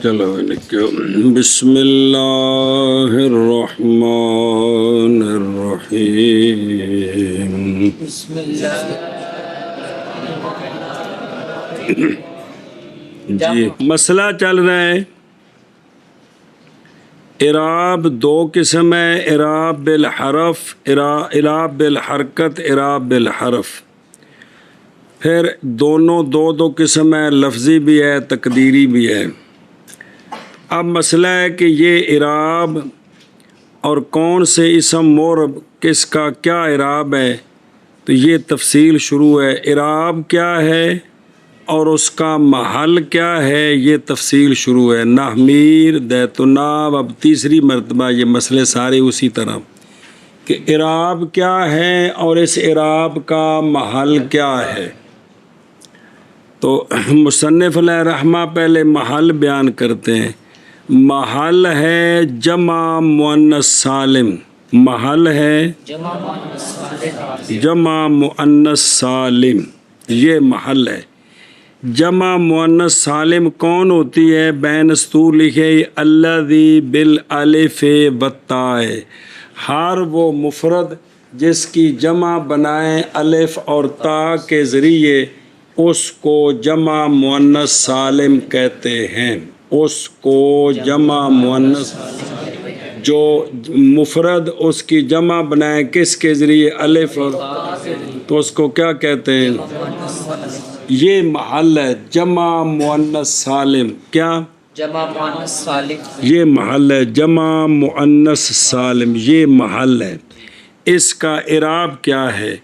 چلو لکھو بسم اللہ الرحمن الرحیم. بسم اللہ. جی مسئلہ چل رہا ہے. اعراب دو قسم ہے، اعراب بالحرف، اعراب بالحرکت، اعراب بالحرف. پھر دونوں دو قسم ہے، لفظی بھی ہے تقدیری بھی ہے. اب مسئلہ ہے کہ یہ اعراب اور کون سے اسم مورب کس کا کیا اعراب ہے، تو یہ تفصیل شروع ہے. اعراب کیا ہے اور اس کا محل کیا ہے، یہ تفصیل شروع ہے. نحمیر دیت الناب. اب تیسری مرتبہ یہ مسئلے سارے اسی طرح کہ اعراب کیا ہے اور اس اعراب کا محل کیا ہے. تو مصنف علیہ الرحمہ پہلے محل بیان کرتے ہیں. محل ہے جمع مؤنث سالم. محل ہے جمع مؤنث سالم، یہ محل ہے. جمع مؤنث سالم کون ہوتی ہے؟ بین اسطور لکھے الذی بالالف والتاء. ہر وہ مفرد جس کی جمع بنائیں الف اور تا کے ذریعے اس کو جمع مؤنث سالم کہتے ہیں. اس کو جمع مؤنث جو مفرد اس کی جمع بنائیں کس کے ذریعے الف اور تو اس کو کیا کہتے ہیں؟ یہ محل ہے جمع مؤنث سالم. کیا؟ جمع مؤنث سالم. یہ محل ہے جمع مؤنث سالم، یہ محل ہے. اس کا اعراب کیا ہے؟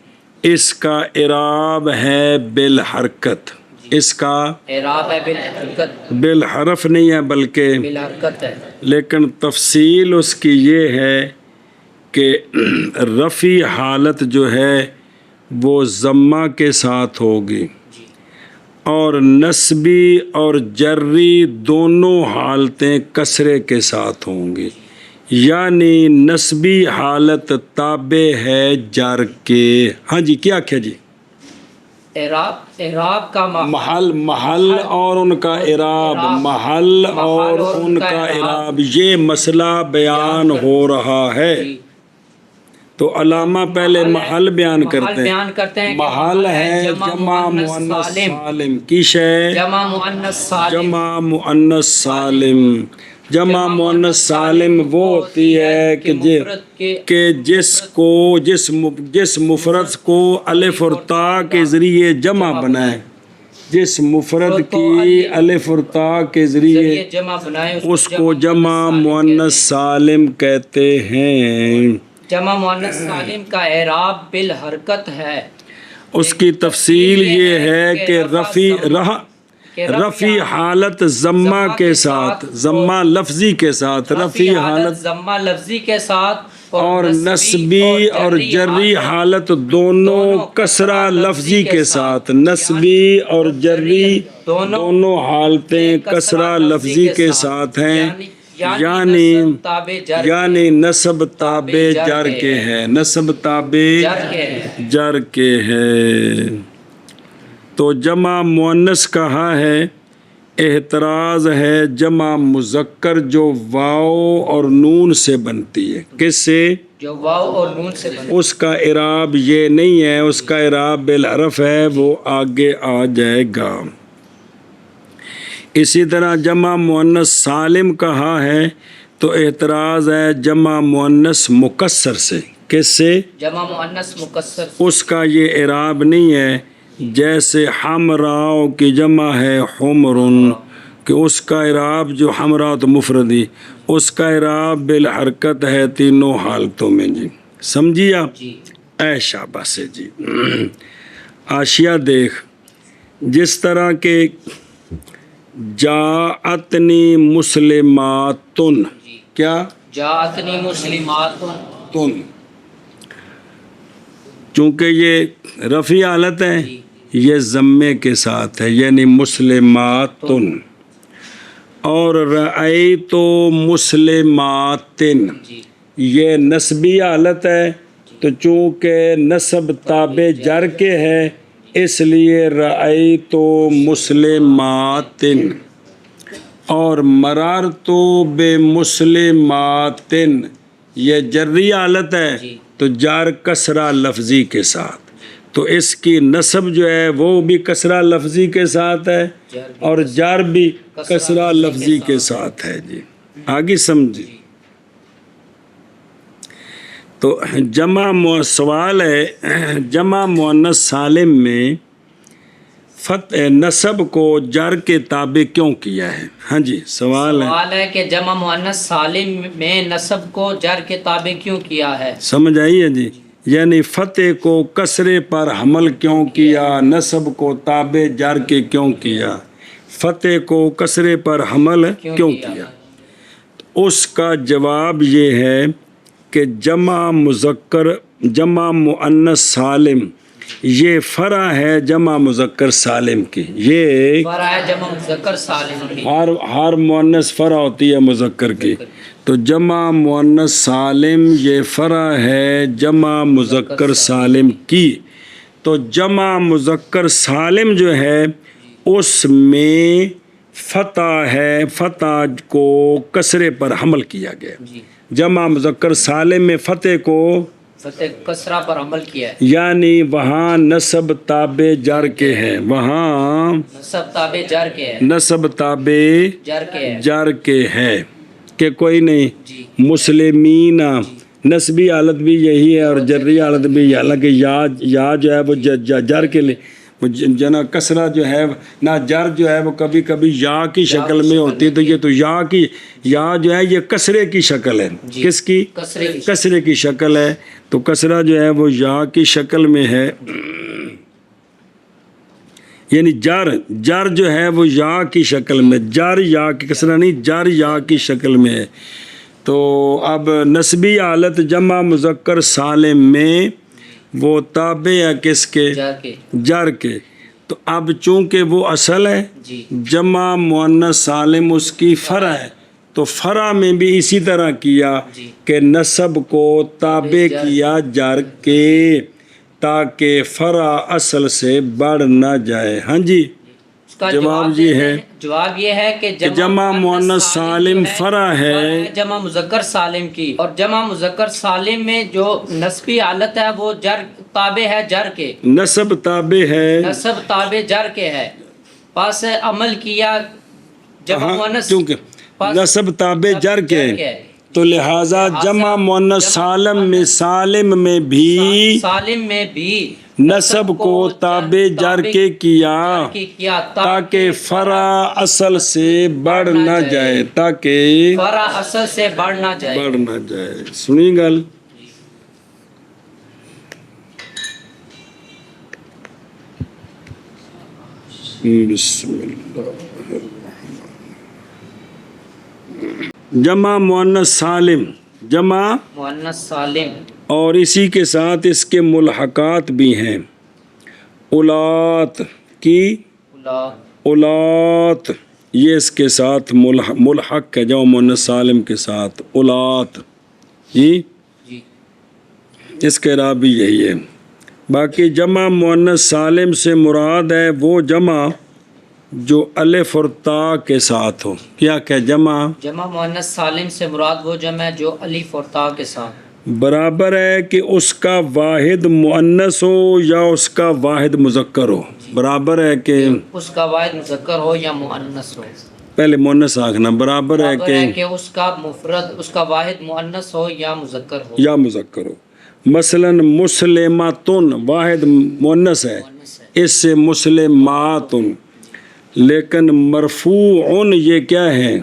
اس کا اعراب ہے بالحرکت. اس کا اعراب ہے بالحرکت، بالحرف نہیں ہے بلکہ بالحرکت ہے. لیکن تفصیل اس کی یہ ہے کہ رفع حالت جو ہے وہ ضمہ کے ساتھ ہوگی اور نصبی اور جری دونوں حالتیں کسرے کے ساتھ ہوں گی. یعنی نصبی حالت تابع ہے جر کے. ہاں جی کیا کیا جی؟ اعراب کا محل اور ان کا اعراب، محل اور ان کا اعراب، یہ مسئلہ بیان ہو رہا ہے. تو علامہ پہلے محل بیان کرتے ہیں. محل ہے جمع مؤنث سالم کی شے جمع مؤنث سالم. جمع مؤنث سالم. جمع مؤنث سالم وہ ہوتی ہے کہ جس مفرد کو الف اور تا کے ذریعے جمع بنائے، جس مفرد کی الف اور تا کے ذریعے جمع بنائے اس کو جمع مؤنث سالم کہتے ہیں. جمع مؤنث سالم کا اعراب بالحرکت ہے. اس کی تفصیل یہ ہے کہ رفع حالت ضمہ کے ساتھ، ضمہ لفظی کے ساتھ، رفع حالت ضمہ لفظی کے ساتھ اور نصبی اور جری حالت دونوں کسرہ لفظی کے ساتھ. نصبی اور جری دونوں حالتیں کسرہ لفظی کے ساتھ ہیں. یعنی نصب تابع جر کے ہے، نصب تابع جر کے ہے. تو جمع مؤنث کہا ہے. احتراز ہے جمع مذکر جو واو اور نون سے بنتی ہے. کس سے؟ جو واو اور نون سے بنتی ہے. اس کا اعراب یہ نہیں ہے، اس کا اعراب بالحرف ہے، وہ آگے آ جائے گا. اسی طرح جمع مؤنث سالم کہا ہے تو احتراز ہے جمع مؤنث مکسر سے. کس سے؟ جمع مؤنث مکسر. اس کا یہ اعراب نہیں ہے. جیسے حمراء کی جمع ہے حمرن، کہ اس کا اعراب جو حمراء تو مفردی، اس کا اعراب بالحرکت ہے تینوں حالتوں میں. جی سمجھی آپ؟ جی. اے شاباش سے جی. آشیا دیکھ، جس طرح کے جاءتنی مسلماتن. کیا؟ جاءتنی مسلماتن. چونکہ یہ رفع حالت ہے یہ ضمے کے ساتھ ہے، یعنی مسلماتن. اور رأیت مسلماتن یہ نسبی حالت ہے، تو چونکہ نسب تابع جر کے ہے اس لیے رأیت مسلمات اور مررت بمسلمات، یہ جری حالت ہے جی۔ تو جار کسرہ لفظی کے ساتھ، تو اس کی نصب جو ہے وہ بھی کسرہ لفظی کے ساتھ ہے اور جار بھی کسرہ لفظی کے ساتھ ہے۔ جی آگے سمجھی۔ تو جمع سوال ہے جمع مؤنث سالم میں نصب کو جر کے تابع کیوں کیا ہے؟ ہاں جی سوال ہے کہ جمع مؤنث سالم میں نصب کو جر کے تابع کیوں کیا ہے؟ سمجھ آئی ہے جی، یعنی فتح کو کسرے پر حمل کیوں کیا، نصب کو تابع جر کے کیوں کیا، فتح کو کسرے پر حمل کیوں کیا؟ اس کا جواب یہ ہے کہ جمع مؤنث سالم یہ فرع ہے جمع مذکر سالم کی، یہ فرع ہے جمع مذکر سالم کی، ہر مؤنث فرع ہوتی ہے مذکر کی، تو جمع مؤنث سالم یہ فرع ہے جمع مذکر سالم کی۔ تو جمع مذکر سالم جو ہے اس میں فتح ہے، فتح کو کسرے پر حمل کیا گیا، جمع مذکر سالم میں فتح کو فتح کسرہ پر عمل کیا ہے، یعنی وہاں نصب تابع جر کے ہے، وہاں نصب تابع جر کے ہے، نصب تابع جر کے ہے، جر کے ہے کہ کوئی نہیں جی مسلمین نسبی حالت بھی یہی ہے اور جری حالت بھی، حالانکہ یا جو ہے وہ جر کے لیے جنا کسرہ جو ہے نہ جر جو ہے وہ کبھی کبھی یا کی شکل میں ہوتی ہے، تو یہ تو یا جو ہے یہ کسرے کی شکل ہے، کس کی؟ کسرے کی شکل ہے، تو کسرہ جو ہے وہ یا کی شکل میں ہے، یعنی جر جو ہے وہ یا کی شکل میں، جر یا کی کسرہ نہیں، جر یا کی شکل میں ہے۔ تو اب نسبی حالت جمع مذکر سالم میں وہ تابع ہے کس کے؟ جر کے، تو اب چونکہ وہ اصل ہے جمع مؤنث سالم اس کی فرع ہے، تو فرع میں بھی اسی طرح کیا کہ نصب کو تابع کیا جر کے تاکہ فرع اصل سے بڑھ نہ جائے۔ ہاں جی جواب یہ ہے، جواب یہ ہے کہ جمع مؤنث سالم فرع ہے جمع مذکر سالم کی، اور جمع مذکر سالم میں جو نسبی حالت ہے وہ جر تابع ہے جر کے، نصب تابع ہے، نصب تابع جر کے ہے، پس عمل کیا جمع مؤنث کیونکہ نصب تابع جر کے ہے تو لہٰذا جمع مؤنث سالم میں بھی نصب کو تابع جر کے کیا تاکہ فرع اصل سے بڑھ نہ جائے، تاکہ فرع اصل سے بڑھ نہ جائے۔ سنی گل؟ بسم اللہ جمع مؤنث سالم، جمع مؤنث سالم، اور اسی کے ساتھ اس کے ملحقات بھی ہیں، اولات کی اولات، یہ اس کے ساتھ ملحق ہے جمع مؤنث سالم کے ساتھ اولات، جی اس کے عراب بھی یہی ہے۔ باقی جمع مؤنث سالم سے مراد ہے وہ جمع جو الف اور تا کے ساتھ ہو، کیا کہ جمع مؤنث سالم سے مراد وہ جمع ہے جو الف اور تا کے ساتھ برابر ہے کہ اس کا واحد مؤنث ہو یا اس کا واحد مذکر ہو، برابر ہے کہ اس کا واحد مذکر ہو یا مؤنث ہو، پہلے مؤنث آخنا، برابر ہے کہ اس کا مفرد اس کا واحد مؤنث ہو یا مذکر ہو، مثلا مسلماتن واحد مؤنث ہے، اس سے مسلماتن، لیکن مرفوع یہ کیا ہے؟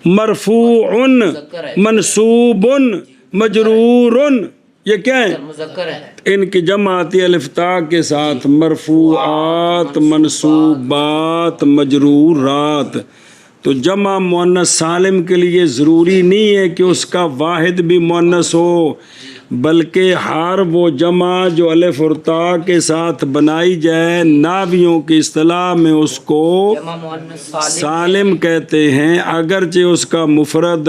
مرفوع منصوب مجرور، یہ کیا ہے؟ ان کی جمع آتی ہے الف تا کے ساتھ، مرفوعات منصوبات مجرورات۔ تو جمع مؤنث سالم کے لیے ضروری نہیں ہے کہ اس کا واحد بھی مؤنث ہو، بلکہ ہر وہ جمع جو الف اور تا کے ساتھ بنائی جائے ناویوں کی اصطلاح میں اس کو سالم کہتے ہیں، اگرچہ اس کا مفرد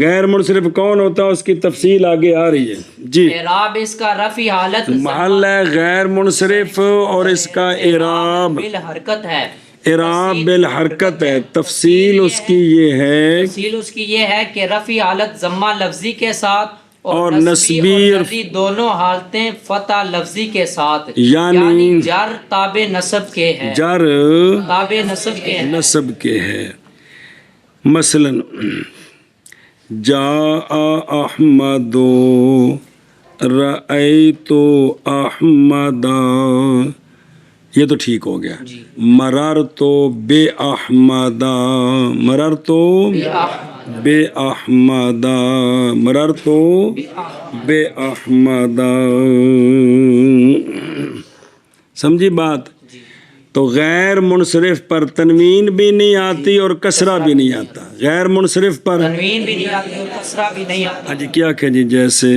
غیر منصرف کون ہوتا ہے؟ اس کی تفصیل آگے آ رہی ہے جی. اعراب اس کا رفع حالت محل ہے غیر منصرف اور اس کا اعراب بالحرکت ہے، اعراب بالحرکت ہے. تفصیل اس کی یہ ہے تفصیل اس کی یہ ہے کہ رفع حالت ضمہ لفظی کے ساتھ اور نصبی نصبی اور جری دونوں حالتیں فتح لفظی کے ساتھ، یعنی جر تابع نصب کے ہیں، جر تابع نصب کے ہیں. نصب کے ہے. مثلا جاء احمد رأیت احمد، یہ تو ٹھیک ہو گیا. مررت بے احمد، مررت بے احمد، مررت بے احمد. سمجھی بات؟ تو غیر منصرف پر تنوین بھی نہیں آتی اور کسرہ بھی نہیں آتا. غیر منصرف پر تنوین بھی نہیں آتی اور کسرہ بھی نہیں آتا. ہاں جی کیا کہ جی جیسے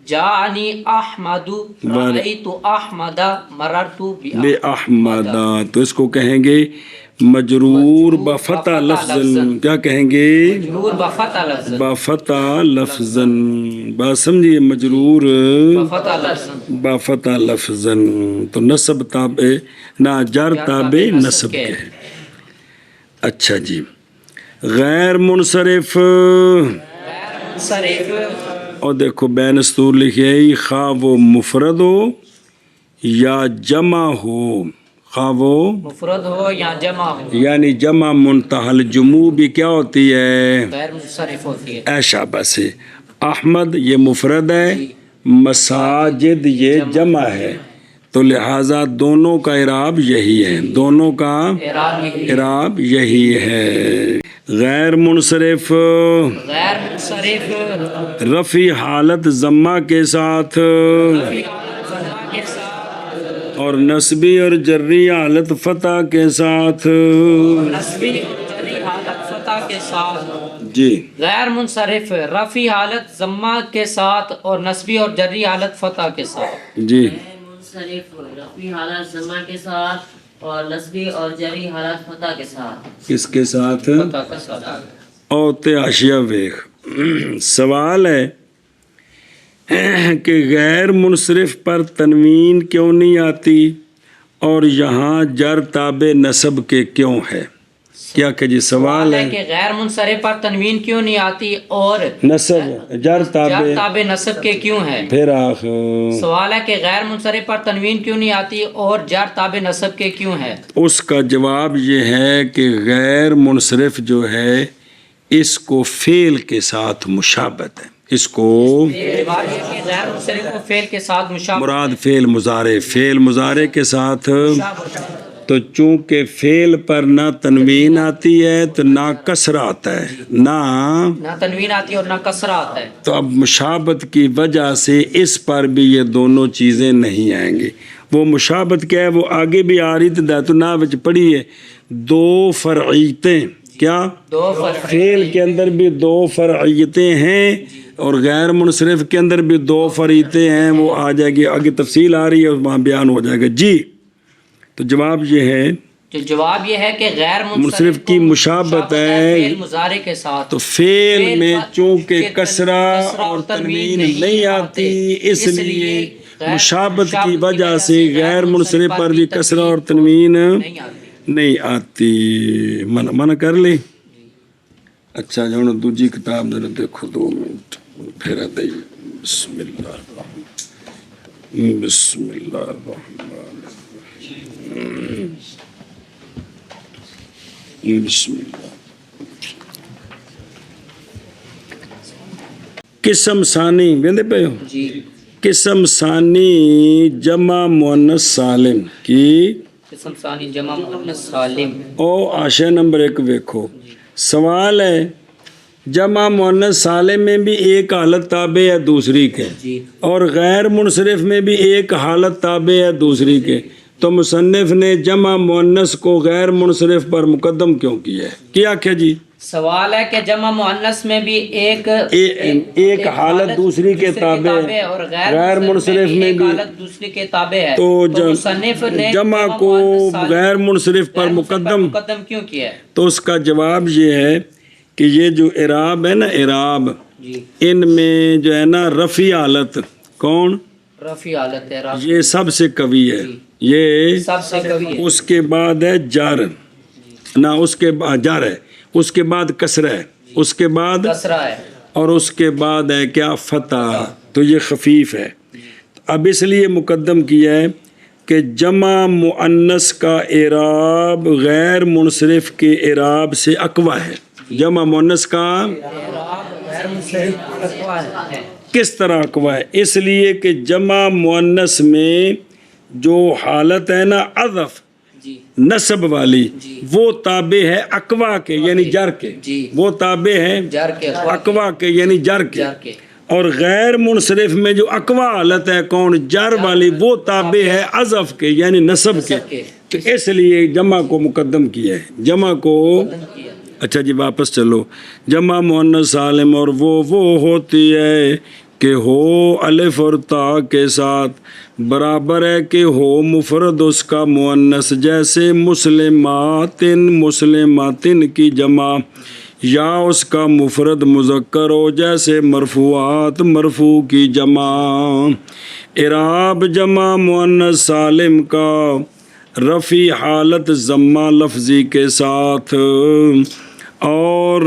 جانی احمد رأیت احمد مررت بے احمد، تو اس کو کہیں گے مجرور بفتح لفظن. کیا کہیں گے؟ مجرور بفتح لفظ، بفتح لفظن. بات سمجھیے، مجرور بفتح لفظ. بفتح لفظن. تو نصب تابع نہ جر تابع نصب کے ہے. اچھا جی، غیر منصرف صریف اور دیکھو بین اسطور لکھے ہی، خواہ وہ مفرد ہو یا جمع ہو، خواہ وہ مفرد ہو یا جمع ہو، یعنی جمع منتہی الجموع بھی کیا ہوتی ہے؟ غیر منصرف ہوتی ہے. ایشا بس. احمد یہ مفرد ہے، مساجد یہ جمع ہے، تو لہٰذا دونوں کا اعراب یہی ہے، دونوں کا اعراب یہی ہے. اعراب یہی ہے. غیر منصرف غیر منصرف رفع حالت ضمہ کے ساتھ کے ساتھ اور نصبی اور جری حالت فتح کے ساتھ. نصبی جری حالت فتح کے ساتھ. جی غیر منصرف رفع حالت ضمہ کے ساتھ اور نصبی اور جری حالت فتح کے ساتھ. جی منصرف رفعی حالت ضمہ کے ساتھ اور نصبی اور جری حالت فتح کے ساتھ. کس کے ساتھ؟ فتح کے ساتھ. اور تیاشیہ ویخ سوال ہے کہ غیر منصرف پر تنوین کیوں نہیں آتی اور یہاں جر تابع نصب کے کیوں ہے؟ کیا کہ جی سوال ہے کہ غیر منصرف پر تنوین کیوں نہیں آتی اور نصب جر تابع تابع نصب کے کیوں ہے؟ پھر آخر سوال ہے کہ غیر منصرف پر تنوین کیوں نہیں آتی اور جر تابع نصب کے کیوں ہے؟ اس کا جواب یہ ہے کہ غیر منصرف جو ہے اس کو فعل کے ساتھ مشابہت ہے. اس کو جواب یہ کہ غیر منصرف کو فعل کے ساتھ مشابہت مراد فعل مضارع، فعل مضارع کے ساتھ. تو چونکہ فعل پر نہ تنوین آتی ہے تو نہ کسرہ آتا ہے، نہ تنوین آتی اور نہ کسرہ آتا ہے. تو اب مشابہت کی وجہ سے اس پر بھی یہ دونوں چیزیں نہیں آئیں گی. وہ مشابہت کیا ہے؟ وہ آگے بھی آ رہی تھی داتنا وچ پڑھی ہے، دو فرعیتیں. کیا؟ دو فعل کے اندر بھی دو فرعیتیں ہیں اور غیر منصرف کے اندر بھی دو فرعیتیں ہیں. وہ آ جائے گی، آگے تفصیل آ رہی ہے، وہاں بیان ہو جائے گا. جی تو جواب یہ ہے، تو جواب یہ ہے کہ غیر منصرف کی مشابہت ہے فعل مضارع کے ساتھ. تو فعل میں چونکہ کسرہ اور تنوین نہیں آتی، اس لیے مشابہت کی وجہ سے غیر منصرف پر بھی کسرہ اور تنوین نہیں آتی. منع کر لی. اچھا جو ہوں دوجی کتاب ذرا دیکھو 2 منٹ پھر دئی. بسم اللہ الرحمن بسم اللہ الرحمن بسم اللہ. قسم ثانی ویندے پہ ہو جی قسم ثانی جمع مؤنث سالم کی قسم ثانی جمع مؤنث سالم. او آشے نمبر 1 ویکھو. سوال ہے جمع مؤنث سالم میں بھی ایک حالت تابع ہے دوسری کے، جی اور غیر منصرف میں بھی ایک حالت تابع ہے دوسری کے. تو مصنف نے جمع مؤنث کو غیر منصرف پر مقدم کیوں کیا ہے؟ کیا کیا جی؟ سوال ہے کہ جمع مؤنث میں بھی ایک حالت دوسری کے تابع اور غیر منصرف میں ایک بھی حالت دوسری کے تابع ہے، تو مصنف نے جمع کو مؤنث سالم غیر منصرف پر غیر منصرف مقدم کیوں کیا ہے؟ تو اس کا جواب یہ ہے کہ یہ جو اعراب ہے نا، اعراب جی ان میں جو ہے نا رفع حالت کون؟ رفع حالت ہے، یہ سب سے قوی ہے، یہ سب سے قوی ہے۔ اس کے بعد ہے جر، نہ اس کے بعد جر ہے، اس کے بعد کسرہ ہے، اس کے بعد کسرہ ہے، اور اس کے بعد ہے کیا؟ فتح۔ تو یہ خفیف ہے، اب اس لیے مقدم کیا ہے کہ جمع مؤنث کا اعراب غیر منصرف کے اعراب سے اقوی ہے۔ جمع مؤنث کا غیر منصرف ہے۔ کس طرح اقوی ہے؟ اس لیے کہ جمع مؤنث میں جو حالت ہے نا عطف جی نصب والی، وہ تابع ہے اقوا کے یعنی جر کے، جی وہ تابع ہے جر کے، اقوا کے یعنی جر کے، جر کے، اور غیر منصرف میں جو اقوا حالت ہے کون؟ جر والی، وہ تابع ہے عطف کے یعنی نصب کے۔ تو اس لیے جمع کو مقدم کیا ہے، جمع کو۔ اچھا جی واپس چلو، جمع مؤنث سالم اور وہ ہوتی ہے کہ ہو الف اور تا کے ساتھ، برابر ہے کہ ہو مفرد اس کا مؤنث، جیسے مسلماتن، مسلماتن کی جمع، یا اس کا مفرد مذکر ہو جیسے مرفوعات، مرفوع کی جمع۔ اعراب جمع مؤنث سالم کا رفع حالت ضمہ لفظی کے ساتھ اور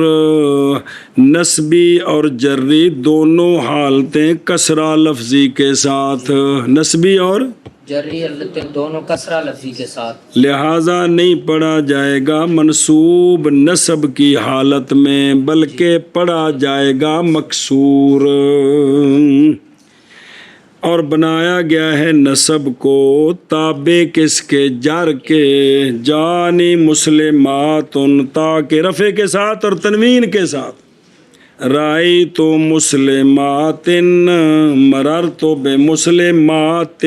نسبی اور جری دونوں حالتیں کسرہ لفظی کے ساتھ، نسبی اور جری دونوں کسرہ لفظی کے ساتھ، لہٰذا نہیں پڑھا جائے گا منصوب نسب کی حالت میں، بلکہ پڑھا جائے گا مکسور۔ اور بنایا گیا ہے نسب کو تابع کس کے؟ جر کے، جانی مسلمات تا کے رفع کے ساتھ اور تنوین کے ساتھ، رائی تو مسلمات، مرر تو بے مسلمات،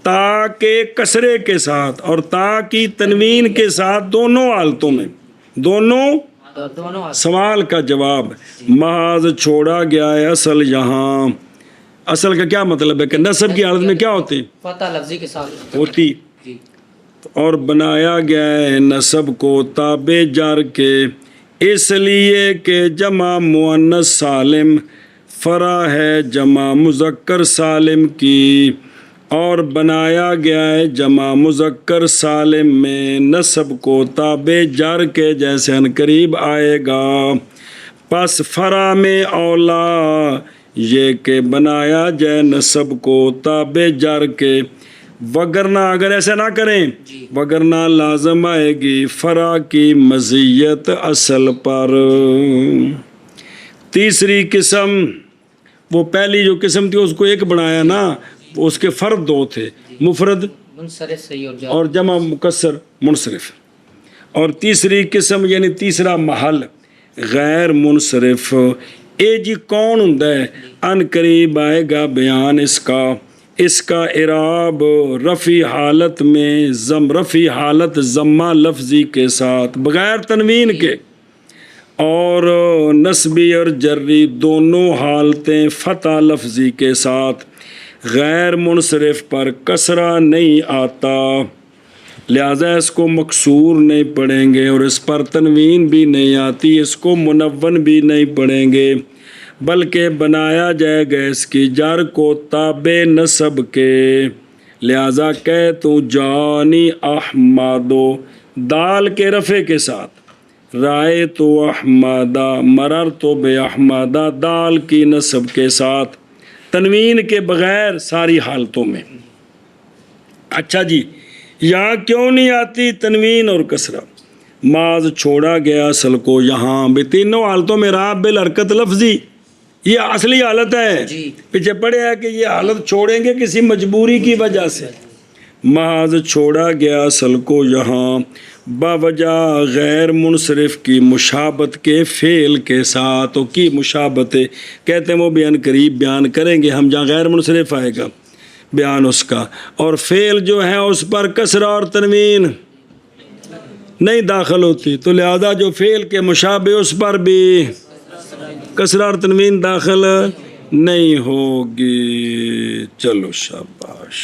تا کے کسرے کے ساتھ اور تا کی تنوین کے ساتھ، دونوں حالتوں میں، دونوں سوال کا جواب۔ محاذ چھوڑا گیا ہے اصل یہاں، اصل کا کیا مطلب ہے کہ نصب کی حالت میں کیا ہوتی؟ فتح لفظی کے ساتھ ہوتی، جی۔ اور بنایا گیا ہے نصب کو تابع جر کے، اس لیے کہ جمع مؤنث سالم فرع ہے جمع مذکر سالم کی، اور بنایا گیا ہے جمع مذکر سالم میں نصب کو تابع جر کے، جیسے عنقریب آئے گا۔ پس فرع میں اولا یہ کہ بنایا جائے نصب کو تابع جر کے، وگرنہ اگر ایسا نہ کریں وگرنہ لازم آئے گی فرع کی مزیت اصل پر۔ تیسری قسم، وہ پہلی جو قسم تھی اس کو ایک بنایا نا، اس کے فرد دو تھے، مفرد منصرف صحیح اور جمع مکسر منصرف، اور تیسری قسم یعنی تیسرا محل غیر منصرف۔ اے جی کون ہوں ہے؟ ان قریب آئے گا بیان اس کا اعراب رفع حالت میں رفع حالت ضمہ لفظی کے ساتھ بغیر تنوین کے، اور نسبی اور جری دونوں حالتیں فتح لفظی کے ساتھ، غیر منصرف پر کسرہ نہیں آتا، لہذا اس کو مکسور نہیں پڑھیں گے، اور اس پر تنوین بھی نہیں آتی، اس کو منون بھی نہیں پڑھیں گے، بلکہ بنایا جائے گا اس کی جر کو تابع نصب کے۔ لہذا کہ تو جانی احمدو دال کے رفع کے ساتھ، رائے تو احمدہ مرر تو بے احمدہ دال کی نصب کے ساتھ، تنوین کے بغیر ساری حالتوں میں۔ اچھا جی، یہاں کیوں نہیں آتی تنوین اور کسرہ؟ ماض چھوڑا گیا اصل کو یہاں بھی، تینوں حالتوں میں اعراب بالحرکت لفظی، یہ اصلی حالت ہے، پیچھے پڑے ہے کہ یہ حالت چھوڑیں گے کسی مجبوری کی وجہ سے۔ محاذ چھوڑا گیا اصل کو یہاں باوجہ غیر منصرف کی مشابت کے فعل کے ساتھ، کی مشابت کہتے ہیں وہ بھی ان قریب بیان کریں گے ہم، جہاں غیر منصرف آئے گا بیان اس کا، اور فعل جو ہے اس پر کسرہ اور تنوین نہیں داخل ہوتی، تو لہذا جو فعل کے مشابہ اس پر بھی کسرہ اور تنوین داخل نہیں ہوگی۔ چلو شاباش۔